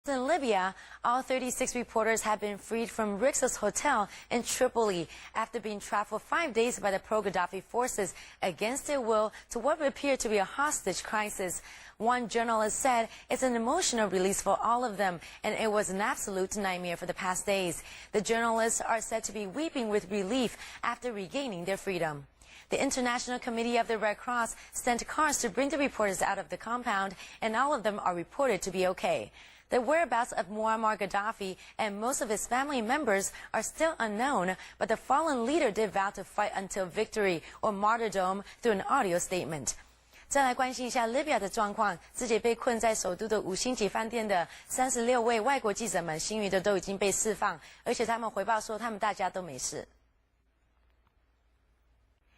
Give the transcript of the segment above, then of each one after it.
In Libya, all 36 reporters have been freed from Rixos Hotel in Tripoli after being trapped for 5 days by the pro-Gaddafi forces against their will to what would appear to be a hostage crisis. One journalist said it's an emotional release for all of them, and it was an absolute nightmare for the past days. The journalists are said to be weeping with relief after regaining their freedom. The International Committee of the Red Cross sent cars to bring the reporters out of the compound, and all of them are reported to be okay. The whereabouts of Muammar Gaddafi and most of his family members are still unknown, but the fallen leader did vow to fight until victory or martyrdom through an audio statement. 再来关心一下 Libya 的状况，自己被困在首都的5星级饭店的36位外国记者们，幸运的都已经被释放，而且他们回报说他们大家都没事。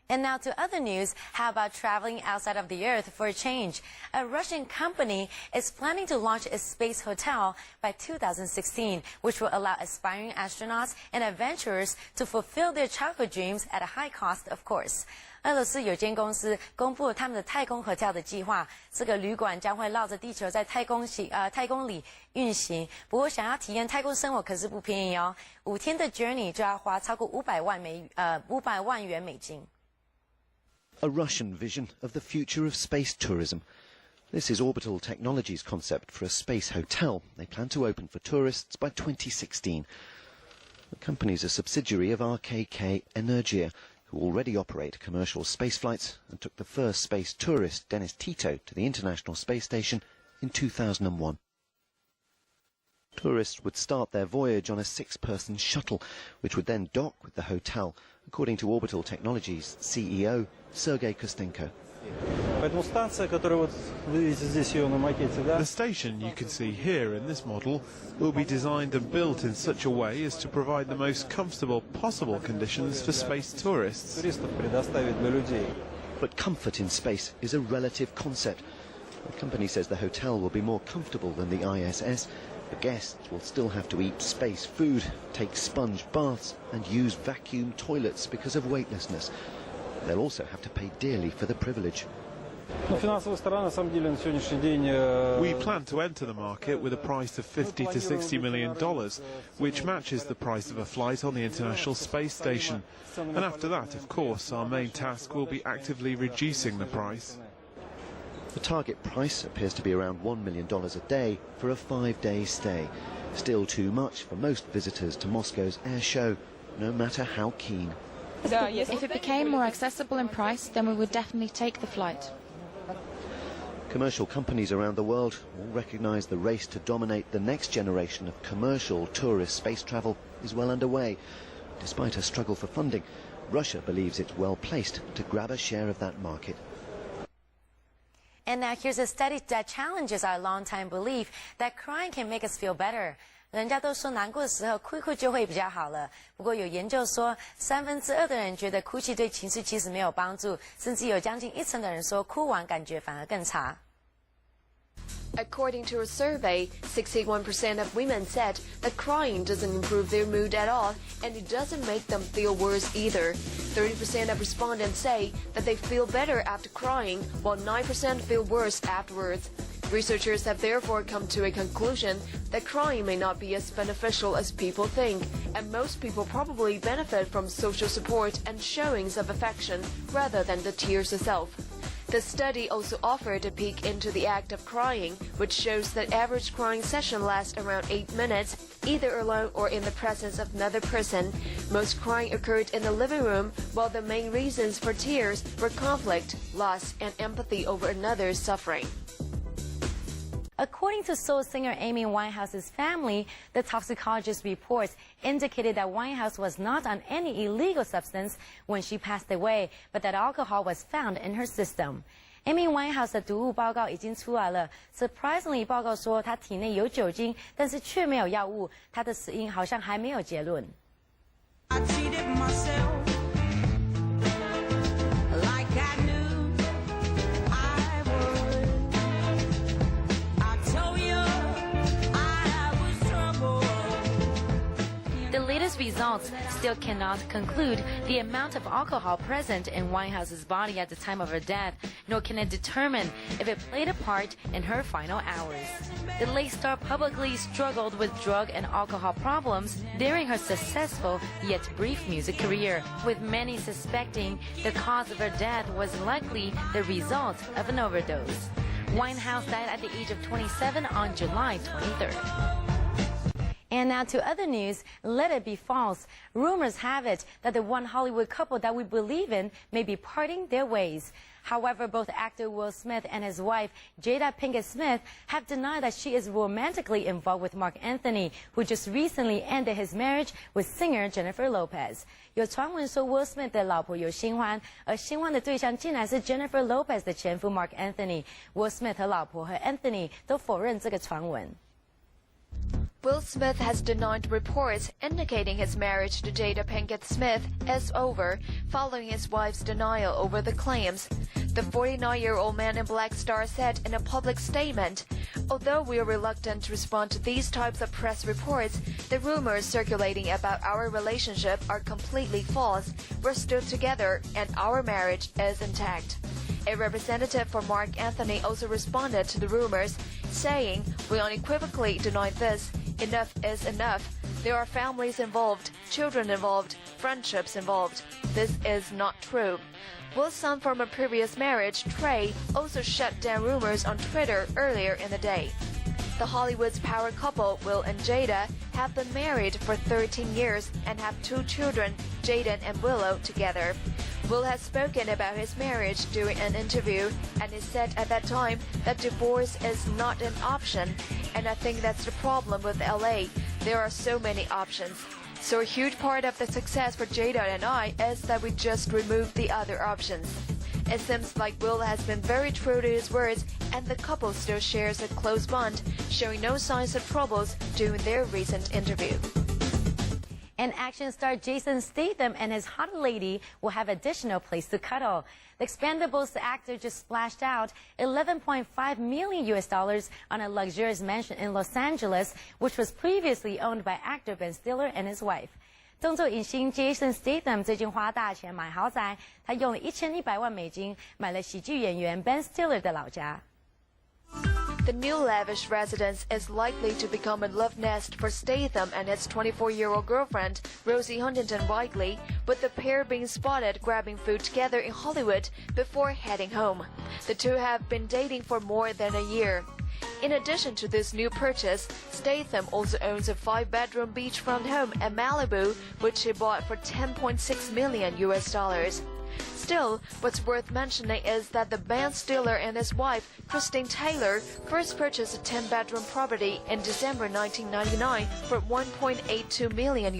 And now to other news, how about traveling outside of the Earth for a change? A Russian company is planning to launch a space hotel by 2016, which will allow aspiring astronauts and adventurers to fulfill their childhood dreams at a high cost, of course. 俄罗斯有间公司公布了他们的太空 hotel 的计划，这个旅馆将会绕着地球在太空里运行。不过想要体验太空生活可是不便宜哦，5天的 journey 就要花超过500万元美金。A Russian vision of the future of space tourism. This is Orbital Technologies' concept for a space hotel. They plan to open for tourists by 2016. The company is a subsidiary of RKK Energia, who already operate commercial space flights and took the first space tourist, Dennis Tito, to the International Space Station in 2001. Tourists would start their voyage on a 6-person shuttle, which would then dock with the hotel, according to Orbital Technologies' CEO, Sergei Kostenko. The station you can see here in this model will be designed and built in such a way as to provide the most comfortable possible conditions for space tourists. But comfort in space is a relative concept. The company says the hotel will be more comfortable than the ISS. The guests will still have to eat space food, take sponge baths and use vacuum toilets because of weightlessness. They'll also have to pay dearly for the privilege. We plan to enter the market with a price of $50 to $60 million, which matches the price of a flight on the International Space Station. And after that, of course, our main task will be actively reducing the price. The target price appears to be around $1 million a day for a 5-day stay. Still too much for most visitors to Moscow's air show, no matter how keen. If it became more accessible in price, then we would definitely take the flight. Commercial companies around the world all recognise the race to dominate the next generation of commercial tourist space travel is well underway. Despite a struggle for funding, Russia believes it's well placed to grab a share of that market. And now here's a study that challenges our long-time belief that crying can make us feel better. 人家都说难过的时候哭一哭就会比较好了。不过有研究说，2/3的人觉得哭泣对情绪其实没有帮助，甚至有将近1成的人说哭完感觉反而更差。According to a survey, 61% of women said that crying doesn't improve their mood at all, and it doesn't make them feel worse either. 30% of respondents say that they feel better after crying, while 9% feel worse afterwards. Researchers have therefore come to a conclusion that crying may not be as beneficial as people think, and most people probably benefit from social support and showings of affection rather than the tears itself. The study also offered a peek into the act of crying, which shows that average crying session lasts around 8 minutes, either alone or in the presence of another person. Most crying occurred in the living room, while the main reasons for tears were conflict, loss, and empathy over another's suffering. According to soul singer Amy Winehouse's family, the toxicologist reports indicated that Winehouse was not on any illegal substance when she passed away, but that alcohol was found in her system. Amy Winehouse 的毒物报告已经出来了。Surprisingly， 报告说她体内有酒精，但是却没有药物。她的死因好像还没有结论。The latest results still cannot conclude the amount of alcohol present in Winehouse's body at the time of her death, nor can it determine if it played a part in her final hours. The late star publicly struggled with drug and alcohol problems during her successful yet brief music career, with many suspecting the cause of her death was likely the result of an overdose. Winehouse died at the age of 27 on July 23rd. And now to other news, let it be false. Rumors have it that the one Hollywood couple that we believe in may be parting their ways. However, both actor Will Smith and his wife, Jada Pinkett Smith, have denied that she is romantically involved with Mark Anthony, who just recently ended his marriage with singer Jennifer Lopez. 有传闻说 Will Smith 的老婆有新欢，而新欢的对象竟然是 Jennifer Lopez 的前夫 Mark Anthony。Will Smith 和老婆和 Anthony 都否认这个传闻。Will Smith has denied reports indicating his marriage to Jada Pinkett Smith is over, following his wife's denial over the claims. The 49-year-old Man in Black star said in a public statement, "Although we are reluctant to respond to these types of press reports, the rumors circulating about our relationship are completely false. We're still together and our marriage is intact." A representative for Mark Anthony also responded to the rumors, saying, "We unequivocally deny this. Enough is enough. There are families involved, children involved, friendships involved. This is not true." Will's son from a previous marriage, Trey, also shut down rumors on Twitter earlier in the day. The Hollywood's power couple, Will and Jada, have been married for 13 years and have 2 children, Jaden and Willow, together. Will has spoken about his marriage during an interview, and he said at that time that divorce is not an option. And I think that's the problem with LA. There are so many options. So a huge part of the success for Jada and I is that we just removed the other options. It seems like Will has been very true to his words, and the couple still shares a close bond, showing no signs of troubles during their recent interview. And action star Jason Statham and his hot lady will have additional place to cuddle. The Expendables actor just splashed out $11.5 million on a luxurious mansion in Los Angeles, which was previously owned by actor Ben Stiller and his wife. 动作影星 Jason Statham 最近花大钱买豪宅，他用了1100万美金买了喜剧演员 Ben Stiller 的老家。The new lavish residence is likely to become a love nest for Statham and his 24-year-old girlfriend, Rosie Huntington-Whiteley, with the pair being spotted grabbing food together in Hollywood before heading home. The two have been dating for more than a year. In addition to this new purchase, Statham also owns a 5-bedroom beachfront home in Malibu, which he bought for $10.6 million. Still, what's worth mentioning is that the Ben Stiller and his wife, Christine Taylor, first purchased a 10-bedroom property in December 1999 for $1.82 million.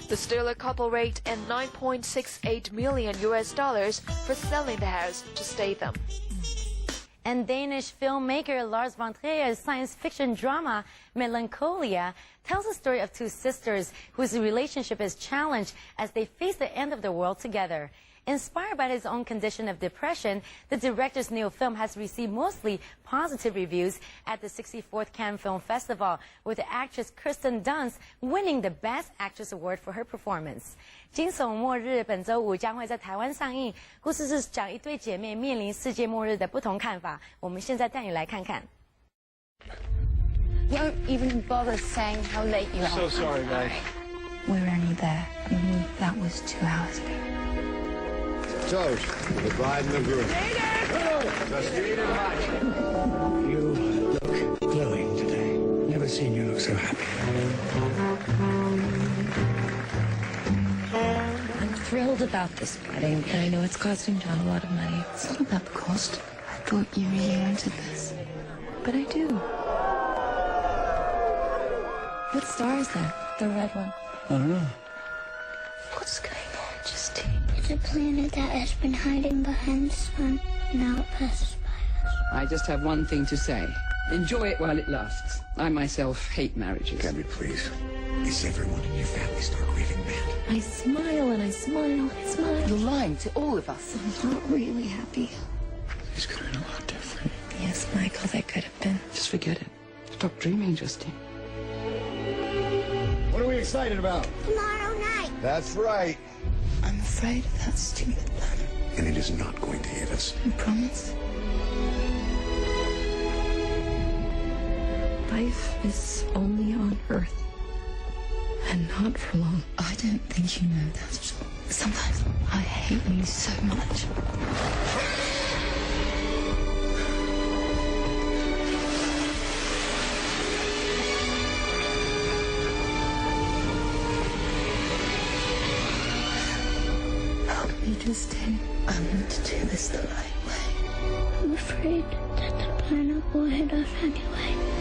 The Stiller couple raked in $9.68 million for selling the house to Statham. And Danish filmmaker Lars von Trier's science fiction drama Melancholia tells the story of 2 sisters whose relationship is challenged as they face the end of the world together. Inspired by his own condition of depression, the director's new film has received mostly positive reviews at the 64th Cannes Film Festival, with the actress Kirsten Dunst winning the Best Actress Award for her performance. 惊悚末日本周五将会在台湾上映，故事是讲一对姐妹面临世界末日的不同看法。我们现在带你来看看。Won't even bother saying how late you are. So sorry, guys. We're only there. That was 2 hours ago. Toast for the bride and the groom. You look glowing today. Never seen you look so happy. I'm thrilled about this wedding, and I know it's costing John a lot of money. It's not about the cost. I thought you really wanted this. But I do. What star is that? The red one. I don't know. What's going on, Justine? It's a planet that has been hiding behind the sun. Now it passes by us. I just have one thing to say. Enjoy it while it lasts. I myself hate marriages. Candy, please. Is everyone in your family start raving mad? I smile and I smile and I smile. You're lying to all of us. I'm not really happy. These could have been a lot different. Yes, Michael, they could have been. Just forget it. Stop dreaming, Justine. What do we excited about? Tomorrow night. That's right. I'm afraid of that stupid planet. And it is not going to hit us. You promise? Life is only on Earth. And not for long. I don't think you know that at all. Sometimes I hate you so much. Help me to stay. I want to do this the right way. I'm afraid that the planet will hit us anyway.